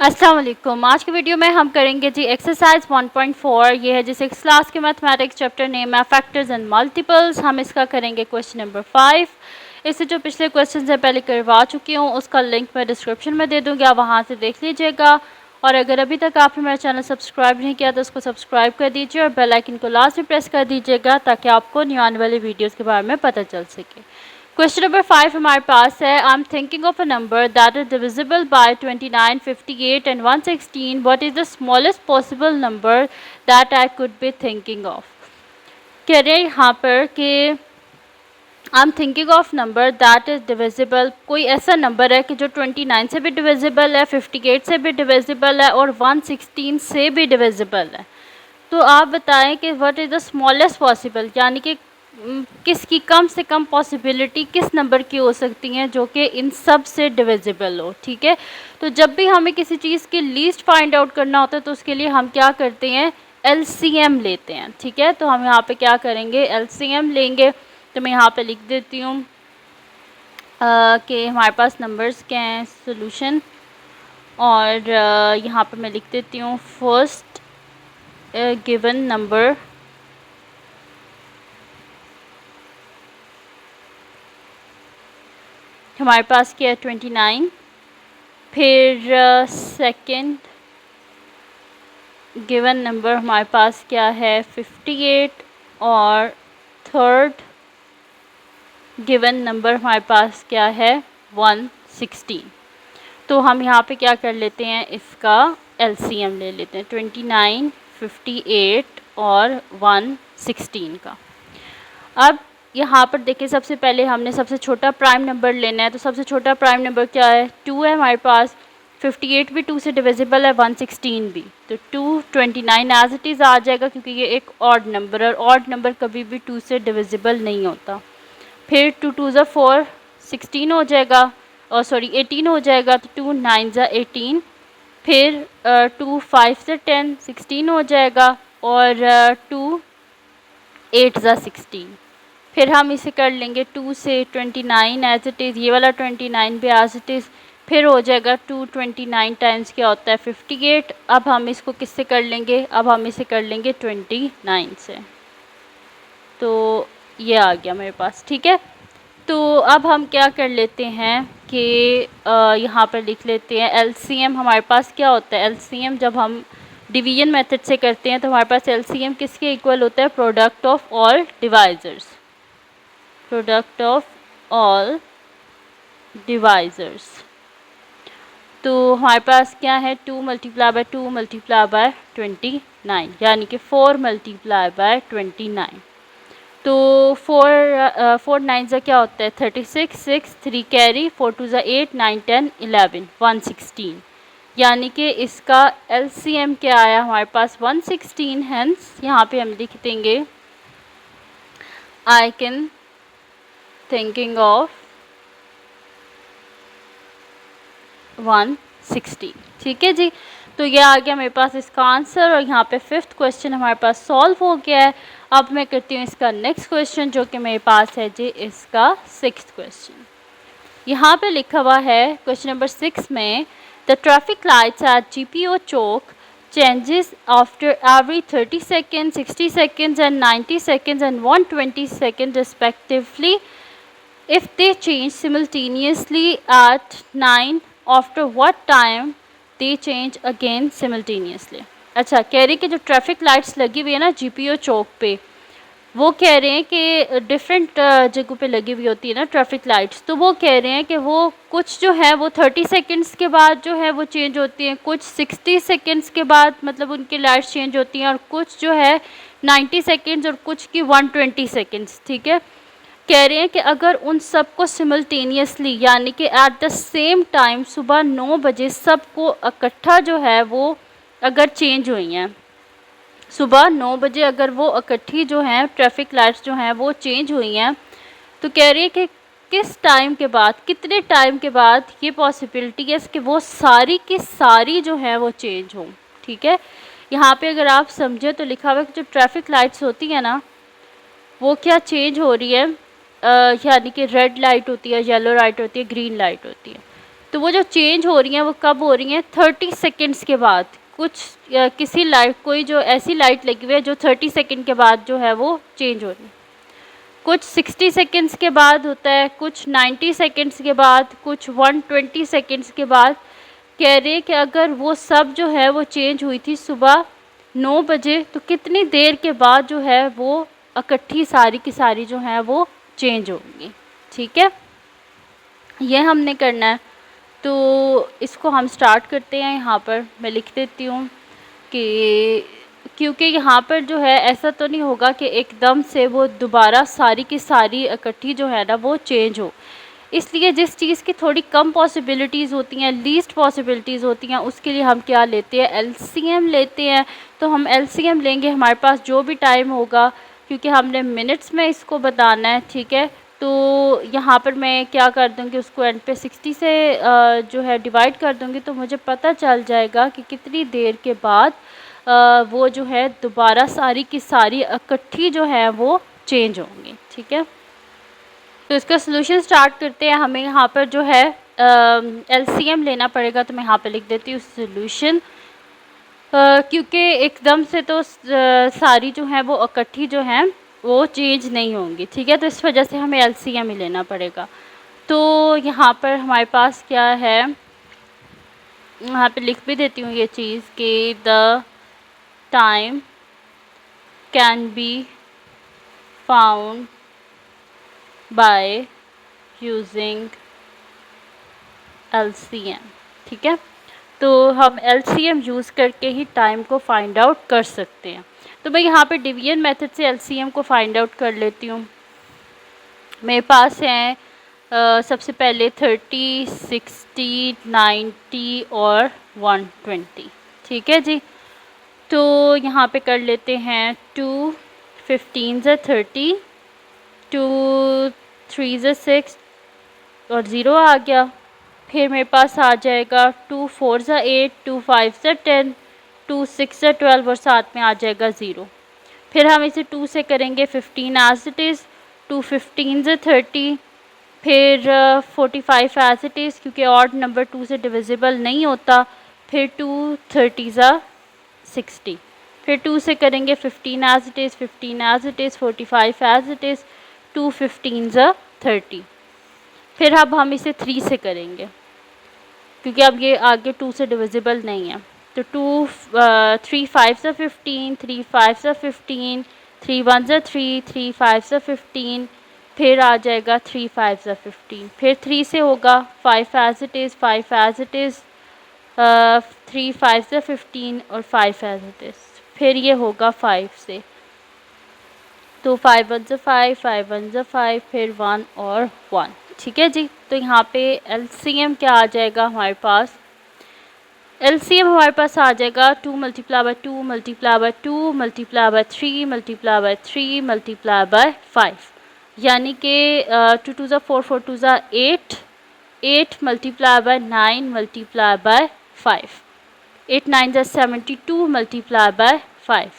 अस्सलाम वालेकुम। आज की वीडियो में हम करेंगे जी एक्सरसाइज 1.4। ये है जी 6 क्लास के मैथमेटिक्स चैप्टर नेम है फैक्टर्स एंड मल्टीपल्स। हम इसका करेंगे क्वेश्चन नंबर 5। इससे जो पिछले क्वेश्चन है पहले करवा चुकी हूँ, उसका लिंक मैं डिस्क्रिप्शन में दे दूँगी, आप वहाँ से देख लीजिएगा। और अगर अभी तक आपने मेरा चैनल सब्सक्राइब नहीं किया तो उसको सब्सक्राइब कर दीजिए और बेल आइकन को लास्ट में प्रेस कर दीजिएगा ताकि आपको न्यू आने वाली वीडियोज़ के बारे में पता चल सके। क्वेश्चन नंबर 5 हमारे पास है, I am thinking of a number that is divisible by 29, 58 and 116। What is the smallest possible number that I could be thinking of. कह रहे हैं यहाँ पर कि I am thinking of number that is divisible. कोई ऐसा number है कि जो 29 से भी डिविजिबल है, 58 से भी डिविजिबल है और 116 से भी डिविजिबल है। तो आप बताएं कि what is the smallest possible, यानी कि किसकी कम से कम पॉसिबिलिटी किस नंबर की हो सकती हैं जो कि इन सब से डिविजिबल हो। ठीक है, तो जब भी हमें किसी चीज़ की लीस्ट फाइंड आउट करना होता है तो उसके लिए हम क्या करते हैं, एलसीएम लेते हैं। ठीक है, तो हम यहाँ पे क्या करेंगे, एलसीएम लेंगे। तो मैं यहाँ पे लिख देती हूँ कि हमारे पास नंबर्स क्या हैं, सोल्यूशन। और यहाँ पे मैं लिख देती हूँ फर्स्ट गिवन नंबर हमारे पास क्या है 29, फिर सेकंड गिवन नंबर हमारे पास क्या है 58 और थर्ड गिवन नंबर हमारे पास क्या है 116। तो हम यहाँ पे क्या कर लेते हैं, इसका एलसीएम ले लेते हैं 29, 58 और 116 का। अब यहाँ पर देखिए, सबसे पहले हमने सबसे छोटा प्राइम नंबर लेना है। तो सबसे छोटा प्राइम नंबर क्या है, 2 है हमारे पास। 58 भी 2 से डिविजिबल है, 116 भी। तो 2 29 एज इट इज़ आ जाएगा क्योंकि ये एक ऑड नंबर है और ऑड नंबर कभी भी 2 से डिविजिबल नहीं होता। फिर 2 2 ज़ा 4, 16 हो जाएगा, और सॉरी 18 हो जाएगा। तो 2 9 ज़ा 18। फिर 2 5 से 10, 16 हो जाएगा, और 2 8 ज़ा 16। फिर हम इसे कर लेंगे 2 से 29 एज इट इज़, ये वाला 29 भी एज इट इज़। फिर हो जाएगा 2 29 टाइम्स क्या होता है 58। अब हम इसको किससे कर लेंगे, अब हम इसे कर लेंगे 29 से। तो ये आ गया मेरे पास। ठीक है, तो अब हम क्या कर लेते हैं कि यहाँ पर लिख लेते हैं एलसीएम। हमारे पास क्या होता है एलसीएम, जब हम डिवीजन मेथड से करते हैं तो हमारे पास एलसीएम किसके इक्वल होता है, product of all divisors. Product of all divisors. तो हमारे पास क्या है, 2 मल्टीप्लाई बाय 2 मल्टीप्लाई बाय 29, यानी कि 4 मल्टीप्लाई बाय 29। तो 4 9 ज़ा क्या होता है 36, 6 3 कैरी, 4 2 ज़ा 8, 9 10 11, 116। यानी कि इसका एलसीएम क्या आया हमारे पास 116। हेंस यहाँ पे हम लिख देंगे आई कैन थिंकिंग ऑफ 160। ठीक है जी, तो ये आ गया मेरे पास इसका आंसर, और यहाँ पे 5th क्वेश्चन हमारे पास सॉल्व हो गया है। अब मैं करती हूँ इसका नेक्स्ट क्वेश्चन जो कि मेरे पास है जी इसका 6th क्वेश्चन। यहाँ पे लिखा हुआ है क्वेश्चन नंबर 6 में, the traffic lights at GPO चौक changes after every 30 seconds, 60 seconds and 90 seconds and 120 seconds respectively. If they change simultaneously at 9, after what time they change again simultaneously. अच्छा, कह रही कि जो ट्रैफिक लाइट्स लगी हुई है ना जीपीओ चौक पे, वो कह रहे हैं कि डिफरेंट जगहों पे लगी हुई होती है ना ट्रैफिक लाइट्स। तो वो कह रहे हैं कि वो कुछ जो है वो 30 सेकंड्स के बाद जो है वो चेंज होती हैं, कुछ 60 सेकंड्स के बाद मतलब उनकी लाइट्स चेंज होती हैं, और कुछ जो है 90 सेकंड्स और कुछ की 120 सेकंड्स। ठीक है, कह रहे हैं कि अगर उन सबको सिमल्टेनियसली यानी कि एट द सेम टाइम सुबह 9 बजे सबको इकट्ठा जो है वो अगर चेंज हुई हैं, सुबह 9 बजे अगर वो इकट्ठी जो हैं ट्रैफिक लाइट्स जो हैं वो चेंज हुई हैं, तो कह रही है कि किस टाइम के बाद, कितने टाइम के बाद ये पॉसिबिलिटी है कि वो सारी की सारी जो है वो चेंज हों। ठीक है, यहाँ पे अगर आप समझे तो लिखा हुआ है कि जो ट्रैफिक लाइट्स होती हैं ना वो क्या चेंज हो रही है, यानी कि रेड लाइट होती है, येलो लाइट होती है, ग्रीन लाइट होती है। तो वो जो चेंज हो रही हैं वो कब हो रही हैं? 30 सेकेंड्स के बाद। कुछ किसी लाइट, कोई जो ऐसी लाइट लगी हुई है जो 30 सेकेंड के बाद जो है वो चेंज हो रही है। कुछ 60 सेकेंड्स के बाद होता है, कुछ 90 सेकेंड्स के बाद, कुछ 120 सेकेंड्स के बाद। कह रहे कि अगर वो सब जो है वो चेंज हुई थी सुबह 9 बजे, तो कितनी देर के बाद जो है वो इकट्ठी सारी की सारी जो है वो चेंज होंगी। ठीक है, ये हमने करना है। तो इसको हम स्टार्ट करते हैं। यहाँ पर मैं लिख देती हूँ कि क्योंकि यहाँ पर जो है ऐसा तो नहीं होगा कि एकदम से वो दोबारा सारी की सारी इकट्ठी जो है ना वो चेंज हो। इसलिए जिस चीज़ की थोड़ी कम पॉसिबिलिटीज़ होती हैं, लीस्ट पॉसिबिलिटीज़ होती हैं, उसके लिए हम क्या लेते हैं? एलसीएम लेते हैं। तो हम एलसीएम लेंगे, हमारे पास जो भी टाइम होगा, क्योंकि हमने मिनट्स में इसको बताना है। ठीक है, तो यहाँ पर मैं क्या कर दूँगी, उसको एंड पे 60 से जो है डिवाइड कर दूँगी, तो मुझे पता चल जाएगा कि कितनी देर के बाद वो जो है दोबारा सारी की सारी इकट्ठी जो है वो चेंज होंगी। ठीक है, तो इसका सोल्यूशन स्टार्ट करते हैं। हमें यहाँ पर जो है एलसीएम लेना पड़ेगा, तो मैं यहाँ पे लिख देती हूँ सोल्यूशन, क्योंकि एकदम से तो सारी जो है वो इकट्ठी जो हैं वो चेंज नहीं होंगी। ठीक है, तो इस वजह से हमें एलसीएम ही लेना पड़ेगा। तो यहाँ पर हमारे पास क्या है, यहाँ पे लिख भी देती हूँ ये चीज़ कि the time can be found by using LCM. ठीक है, तो हम एलसीएम यूज़ करके ही टाइम को फाइंड आउट कर सकते हैं। तो मैं यहाँ पे डिवीजन मेथड से एलसीएम को फाइंड आउट कर लेती हूँ। मेरे पास हैं सबसे पहले 30, 60, 90 और 120। ठीक है जी, तो यहाँ पे कर लेते हैं 2 15 से 30, 2 3 से 6 और 0 आ गया। फिर मेरे पास आ जाएगा 2 4 से 8, 2 5 से 10, 2 6 से 12 और साथ में आ जाएगा 0। फिर हम इसे 2 से करेंगे 15 एज इट इज़, 2 15 से 30, फिर 45 एज इट इज़, क्योंकि ऑड नंबर 2 से डिविजिबल नहीं होता। फिर 2 30 से 60, फिर 2 से करेंगे 15 as it is, 15 as it is, 45 as it is, 2 15 से 30। फिर अब हम इसे 3 से करेंगे, क्योंकि अब ये आगे 2 से डिविजिबल नहीं है। तो 3 5 से 15, 3 5 से 15, 3 1 से 3, 3 5 से 15, फिर आ जाएगा 3 5 से 15। फिर 3 से होगा 5 as it is, 5 as it is, 3 5 से 15 और 5 एज इट इज़। फिर ये होगा 5 से, तो 5 1 से 5, 5 1 से 5, फिर 1 और 1। ठीक है जी, तो यहाँ पे एलसीएम क्या आ जाएगा हमारे पास? एलसीएम हमारे पास आ जाएगा 2 multiply by 2 multiply by 2 multiply by 3 multiply by 3 multiply by 5, यानी कि 2 2 ज़ा 4, 4 2 ज़ा 8, 8 मल्टीप्लाई बाय 9 मल्टीप्लाई बाय 5, 8 9 ज़ा 72 मल्टीप्लाई बाय 5।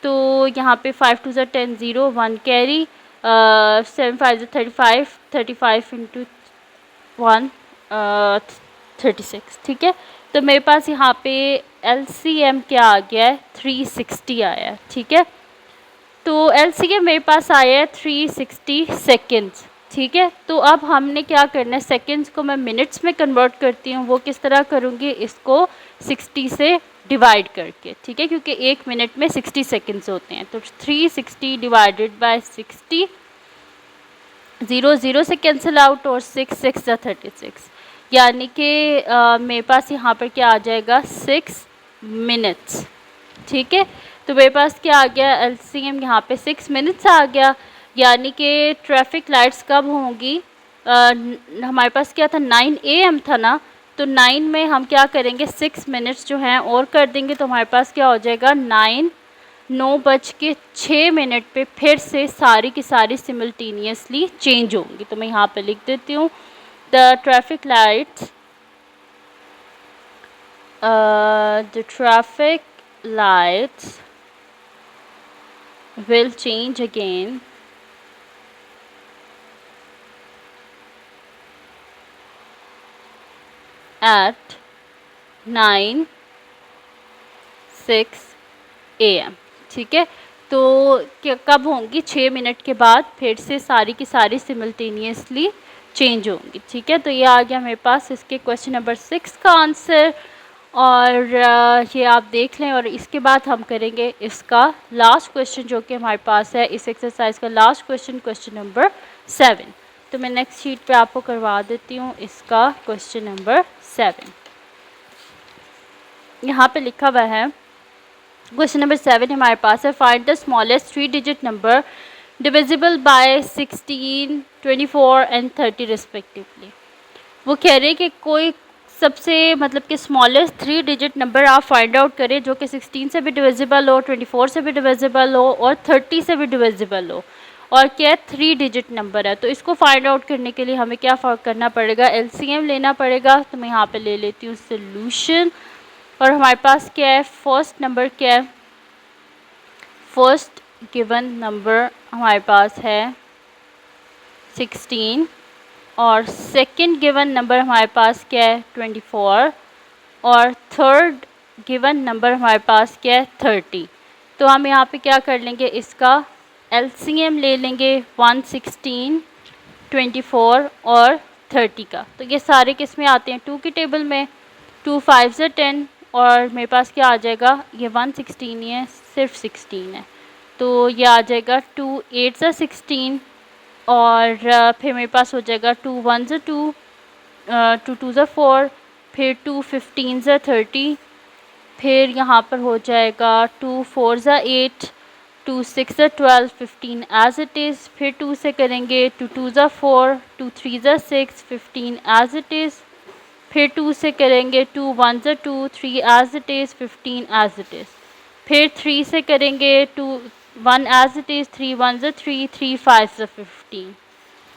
तो यहाँ पे 5 2 ज़ा 10, 0 1 कैरी, 7 5 ज़ा 35, 35 इंटू 1 36। ठीक है, तो मेरे पास यहाँ पे एलसीएम क्या आ गया है? 360 आया है। ठीक है, तो एलसीएम मेरे पास आया है 360 सेकेंड्स। ठीक है, तो अब हमने क्या करना है, सेकेंड्स को मैं मिनट्स में कन्वर्ट करती हूँ। वो किस तरह करूँगी? इसको 60 से डिवाइड करके। ठीक है, क्योंकि 1 मिनट में 60 सेकेंड्स होते हैं। तो 360 डिवाइडेड बाय 60, 0 0 से कैंसिल आउट और 6 6 ज़ा 36, यानी कि मेरे पास यहाँ पर क्या आ जाएगा? 6 मिनट्स। ठीक है, तो मेरे पास क्या आ गया? एलसीएम यहाँ पे 6 मिनट्स आ गया, यानी कि ट्रैफिक लाइट्स कब होंगी? हमारे पास क्या था? 9 AM था ना, तो 9 में हम क्या करेंगे? 6 मिनट्स जो हैं और कर देंगे, तो हमारे पास क्या हो जाएगा? 9:06 पे फिर से सारी की सारी सिमल्टेनियसली चेंज होंगी। तो मैं यहाँ पे लिख देती हूँ the traffic lights will change again at 9:06 AM। ठीक है, तो कब होंगी? 6 मिनट के बाद फिर से सारी की सारी सिमल्टेनियसली चेंज होंगी। ठीक है, तो ये आ गया मेरे पास इसके क्वेश्चन नंबर 6 का आंसर। और ये आप देख लें, और इसके बाद हम करेंगे इसका लास्ट क्वेश्चन जो कि हमारे पास है इस एक्सरसाइज का लास्ट क्वेश्चन, क्वेश्चन नंबर 7। तो मैं नेक्स्ट शीट पे आपको करवा देती हूँ इसका क्वेश्चन नंबर 7। यहाँ पे लिखा हुआ है क्वेश्चन नंबर 7 हमारे पास है, find the smallest 3 digit number divisible by 16, 24 and 30 respectively. वो कह रहे हैं कि कोई सबसे मतलब कि स्मॉलेस्ट 3 डिजिट नंबर आप फाइंड आउट करें जो कि 16 से भी डिविजिबल हो, 24 से भी डिविजिबल हो और 30 से भी डिविजिबल हो, और क्या 3 डिजिट नंबर है। तो इसको फाइंड आउट करने के लिए हमें क्या करना पड़ेगा? एलसीएम लेना पड़ेगा। तो मैं यहाँ पे ले लेती हूँ सोल्यूशन, और हमारे पास क्या है? फर्स्ट नंबर क्या है? फर्स्ट गिवन नंबर हमारे पास है 16, और सेकंड गिवन नंबर हमारे पास क्या है? 24, और थर्ड गिवन नंबर हमारे पास क्या है? 30। तो हम यहाँ पे क्या कर लेंगे? इसका एलसीएम ले लेंगे 116, 24 और 30 का। तो ये सारे किस में आते हैं? 2 की टेबल में। 2 5 से 10, और मेरे पास क्या आ जाएगा? ये 116 ही है, सिर्फ 16 है, तो ये आ जाएगा 2 8 से 16, और फिर मेरे पास हो जाएगा 2 1 से 2, 2 2 से 4, फिर 2 15 से 30, फिर यहाँ पर हो जाएगा 2 4 से 8, 2 6 से 12, 15 एज इट इज़। फिर 2 से करेंगे 2 2 से 4, 2 3 से 6, 15 एज इट इज़। फिर 2 से करेंगे 2 1 से 2, 3 as it is, 15 as it is. फिर 3 से करेंगे 2 1 एज इट इज़, 3 1 से 3, 3 5 से 15।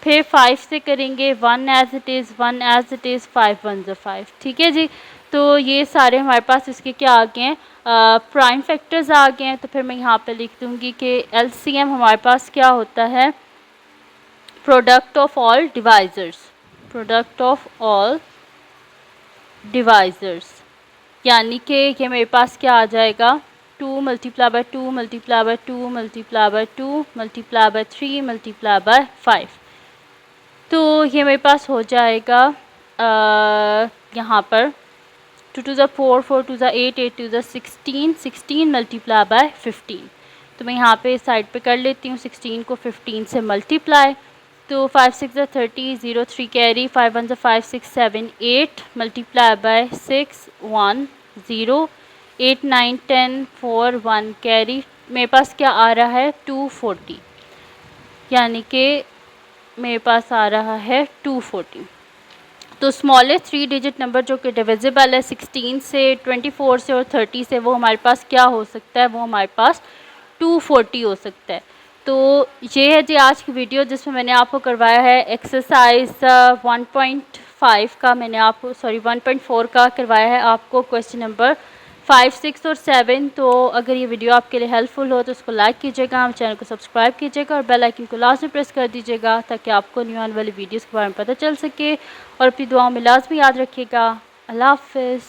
फिर 5 से करेंगे 1 as it is, 1 as it is, 5 1 से 5। ठीक है जी, तो ये सारे हमारे पास इसके क्या आ गए हैं? प्राइम फैक्टर्स आ गए हैं। तो फिर मैं यहाँ पे लिख दूँगी कि एलसीएम हमारे पास क्या होता है? Product of all divisors, product of all divisors, यानी कि ये मेरे पास क्या आ जाएगा? 2 multiply by 2 multiply by 2 multiply by 2 multiply by 3 multiply by 5। तो ये मेरे पास हो जाएगा यहाँ पर 2 2 4, 4 2 8, 8 2 16, 16 मल्टीप्लाई बाय 15। तो मैं यहाँ पे साइड पे कर लेती हूँ 16 को 15 से मल्टीप्लाई। तो 5 6 30, 0 3 कैरी, 5 1 5 6 7 8 मल्टीप्लाई बाय 6 1 0, 8 9 10 4 1 कैरी, मेरे पास क्या आ रहा है? 240, यानी कि मेरे पास आ रहा है 240। तो स्मॉलेस्ट 3 डिजिट नंबर जो कि डिविजिबल है 16 से, 24 से और 30 से, वो हमारे पास क्या हो सकता है? वो हमारे पास 240 हो सकता है। तो ये है जी आज की वीडियो जिसमें मैंने आपको करवाया है एक्सरसाइज 1.5 का, मैंने आपको 1.4 का करवाया है आपको क्वेश्चन नंबर 5 6 और 7। तो अगर ये वीडियो आपके लिए हेल्पफुल हो तो उसको लाइक कीजिएगा, हम चैनल को सब्सक्राइब कीजिएगा और बेल आइकन को लाजमी प्रेस कर दीजिएगा ताकि आपको न्यू आने वाली वीडियोस के बारे में पता चल सके। और अपनी दुआओं में लाजमी याद रखिएगा। अल्लाह हाफ़िज़।